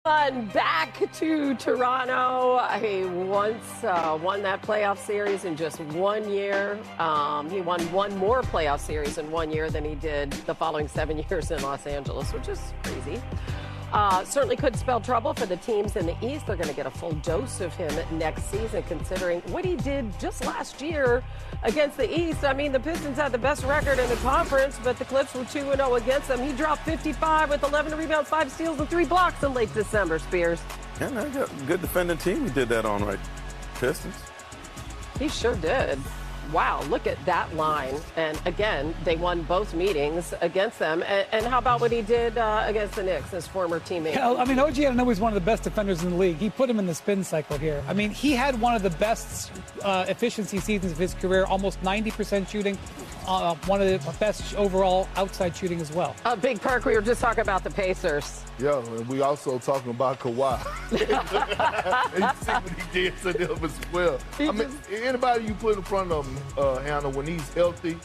Back to Toronto. He once won that playoff series in just 1 year. He won one more playoff series in 1 year than he did the following 7 years in Los Angeles, which is crazy. Certainly could spell trouble for the teams in the East. They're going to get a full dose of him next season, considering what he did just last year against the East. I mean, the Pistons had the best record in the conference, but the Clips were 2-0 against them. He dropped 55 with 11 rebounds, 5 steals, and 3 blocks in late December, Spears. Yeah, they got a good defending team he did that on, right? Pistons. He sure did. Wow, look at that line. And again, they won both meetings against them. And how about what he did against the Knicks, his former teammate? Yeah, I mean, OG Anunoby is one of the best defenders in the league. He put him in the spin cycle here. I mean, he had one of the best efficiency seasons of his career, almost 90% shooting, one of the best overall outside shooting as well. Big Perk, we were just talking about the Pacers. Yeah, and we also talking about Kawhi. And you see what he did to them as well. I mean, anybody you put in front of him, Hannah, when he's healthy,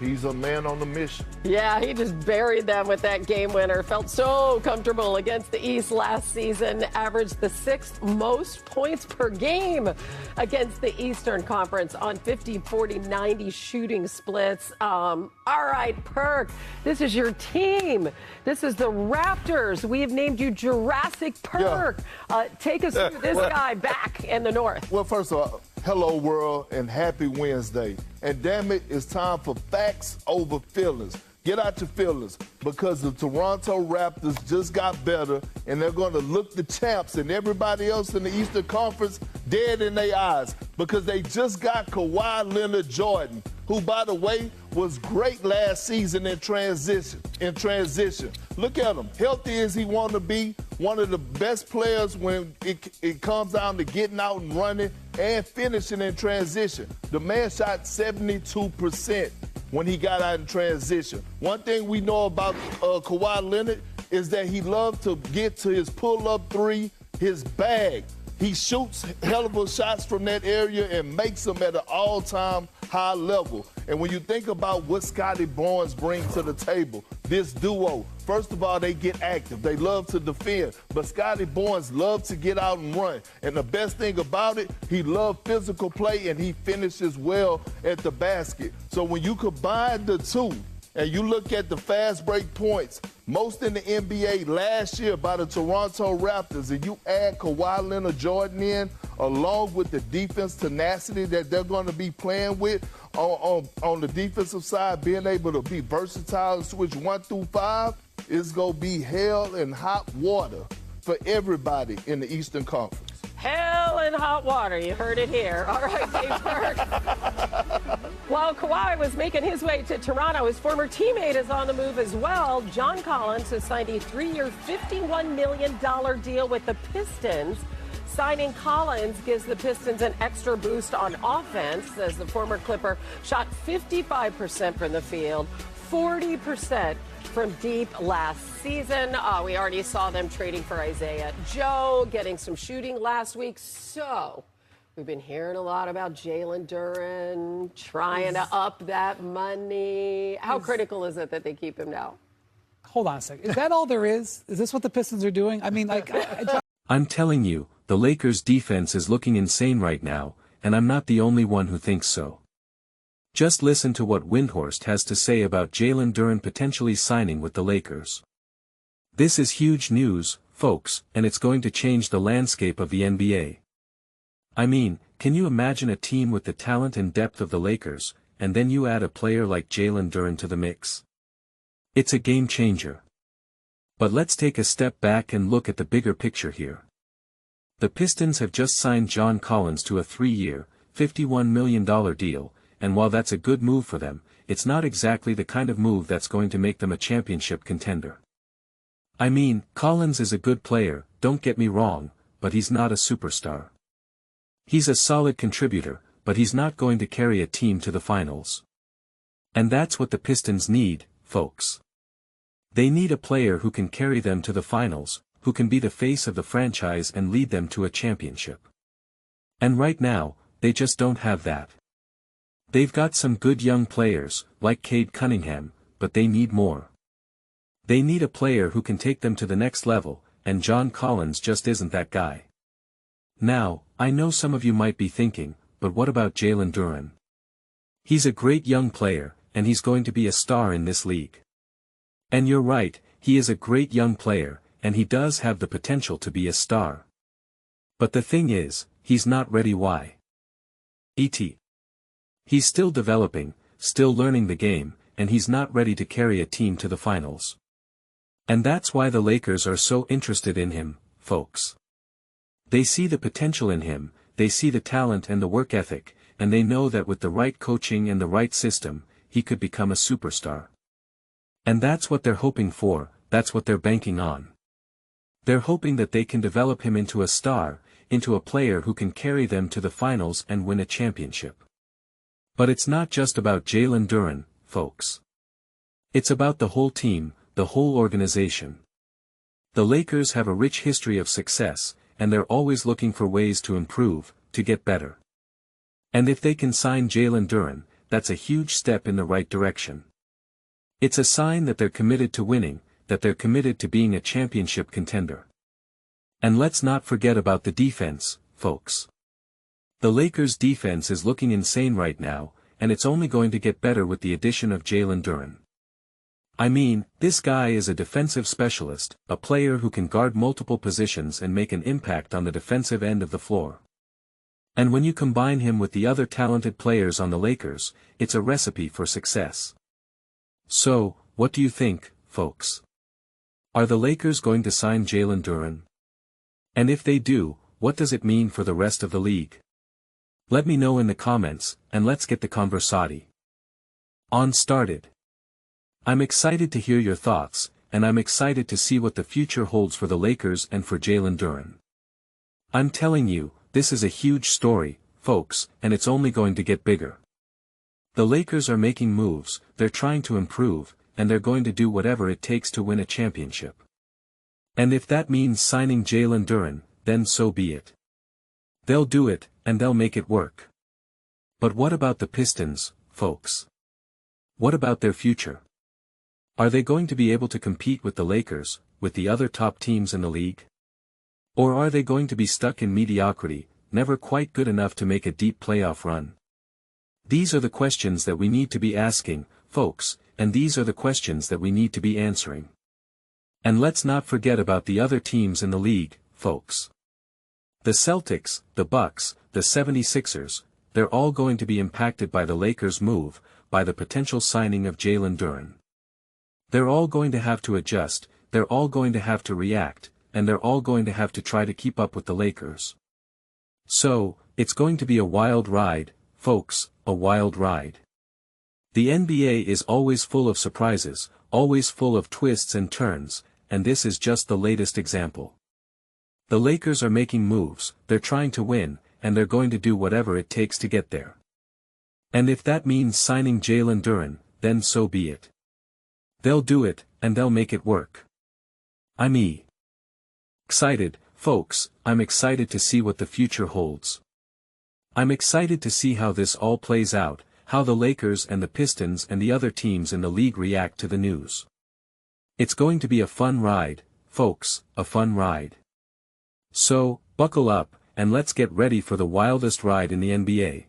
he's a man on a mission. Yeah, he just buried them with that game winner. Felt so comfortable against the East last season. Averaged the 6th most points per game against the Eastern Conference on 50, 40, 90 shooting splits. All right, Perk, this is your team. This is the Raptors. We have named you Jurassic Perk. Yeah. Take us through this guy back in the North. Well, first of all, hello, world, and happy Wednesday. And damn it, it's time for facts over feelings. Get out your feelings, because the Toronto Raptors just got better, and they're going to look the champs and everybody else in the Eastern Conference dead in their eyes, because they just got Kawhi Leonard Jordan, who, by the way, was great last season in transition. Look at him. Healthy as he want to be, one of the best players when it comes down to getting out and running and finishing in transition. The man shot 72% when he got out in transition. One thing we know about Kawhi Leonard is that he loved to get to his pull-up three, his bag. He shoots hell of a shots from that area and makes them at an all-time high level. And when you think about what Scotty Barnes brings to the table, this duo, first of all, they get active. They love to defend. But Scotty Barnes loves to get out and run. And the best thing about it, he loves physical play, and he finishes well at the basket. So when you combine the two, and you look at the fast break points, most in the NBA last year by the Toronto Raptors, and you add Kawhi Leonard Jordan in, along with the defense tenacity that they're going to be playing with on the defensive side, being able to be versatile and switch 1 through 5, it's going to be hell and hot water for everybody in the Eastern Conference. Hell and hot water. You heard it here. All right, Dave Perk. While Kawhi was making his way to Toronto, his former teammate is on the move as well. John Collins has signed a 3-year, $51 million deal with the Pistons. Signing Collins gives the Pistons an extra boost on offense, as the former Clipper shot 55% from the field, 40% from deep last season. We already saw them trading for Isaiah Joe, getting some shooting last week. So we've been hearing a lot about Jalen Duren, trying to up that money. How critical is it that they keep him now? Hold on a second. Is that all there is? Is this what the Pistons are doing? I mean, like... I'm telling you, the Lakers' defense is looking insane right now, and I'm not the only one who thinks so. Just listen to what Windhorst has to say about Jalen Duren potentially signing with the Lakers. This is huge news, folks, and it's going to change the landscape of the NBA. I mean, can you imagine a team with the talent and depth of the Lakers, and then you add a player like Jalen Duren to the mix? It's a game changer. But let's take a step back and look at the bigger picture here. The Pistons have just signed John Collins to a 3-year, $51 million deal, and while that's a good move for them, it's not exactly the kind of move that's going to make them a championship contender. I mean, Collins is a good player, don't get me wrong, but he's not a superstar. He's a solid contributor, but he's not going to carry a team to the finals. And that's what the Pistons need, folks. They need a player who can carry them to the finals, who can be the face of the franchise and lead them to a championship. And right now, they just don't have that. They've got some good young players, like Cade Cunningham, but they need more. They need a player who can take them to the next level, and John Collins just isn't that guy. Now, I know some of you might be thinking, but what about Jalen Duren? He's a great young player, and he's going to be a star in this league. And you're right, he is a great young player, and he does have the potential to be a star. But the thing is, he's not ready. Why? He's still developing, still learning the game, and he's not ready to carry a team to the finals. And that's why the Lakers are so interested in him, folks. They see the potential in him, they see the talent and the work ethic, and they know that with the right coaching and the right system, he could become a superstar. And that's what they're hoping for, that's what they're banking on. They're hoping that they can develop him into a star, into a player who can carry them to the finals and win a championship. But it's not just about Jalen Duren, folks. It's about the whole team, the whole organization. The Lakers have a rich history of success, and they're always looking for ways to improve, to get better. And if they can sign Jalen Duren, that's a huge step in the right direction. It's a sign that they're committed to winning, that they're committed to being a championship contender. And let's not forget about the defense, folks. The Lakers' defense is looking insane right now, and it's only going to get better with the addition of Jalen Duren. I mean, this guy is a defensive specialist, a player who can guard multiple positions and make an impact on the defensive end of the floor. And when you combine him with the other talented players on the Lakers, it's a recipe for success. So, what do you think, folks? Are the Lakers going to sign Jalen Duren? And if they do, what does it mean for the rest of the league? Let me know in the comments, and let's get the conversati on started. I'm excited to hear your thoughts, and I'm excited to see what the future holds for the Lakers and for Jalen Duren. I'm telling you, this is a huge story, folks, and it's only going to get bigger. The Lakers are making moves, they're trying to improve, and they're going to do whatever it takes to win a championship. And if that means signing Jalen Duren, then so be it. They'll do it, and they'll make it work. But what about the Pistons, folks? What about their future? Are they going to be able to compete with the Lakers, with the other top teams in the league? Or are they going to be stuck in mediocrity, never quite good enough to make a deep playoff run? These are the questions that we need to be asking, folks, and these are the questions that we need to be answering. And let's not forget about the other teams in the league, folks. The Celtics, the Bucks, the 76ers, they're all going to be impacted by the Lakers' move, by the potential signing of Jalen Duren. They're all going to have to adjust, they're all going to have to react, and they're all going to have to try to keep up with the Lakers. So, it's going to be a wild ride, folks, a wild ride. The NBA is always full of surprises, always full of twists and turns, and this is just the latest example. The Lakers are making moves, they're trying to win, and they're going to do whatever it takes to get there. And if that means signing Jalen Duren, then so be it. They'll do it, and they'll make it work. I'm excited, folks, I'm excited to see what the future holds. I'm excited to see how this all plays out, how the Lakers and the Pistons and the other teams in the league react to the news. It's going to be a fun ride, folks, a fun ride. So, buckle up, and let's get ready for the wildest ride in the NBA.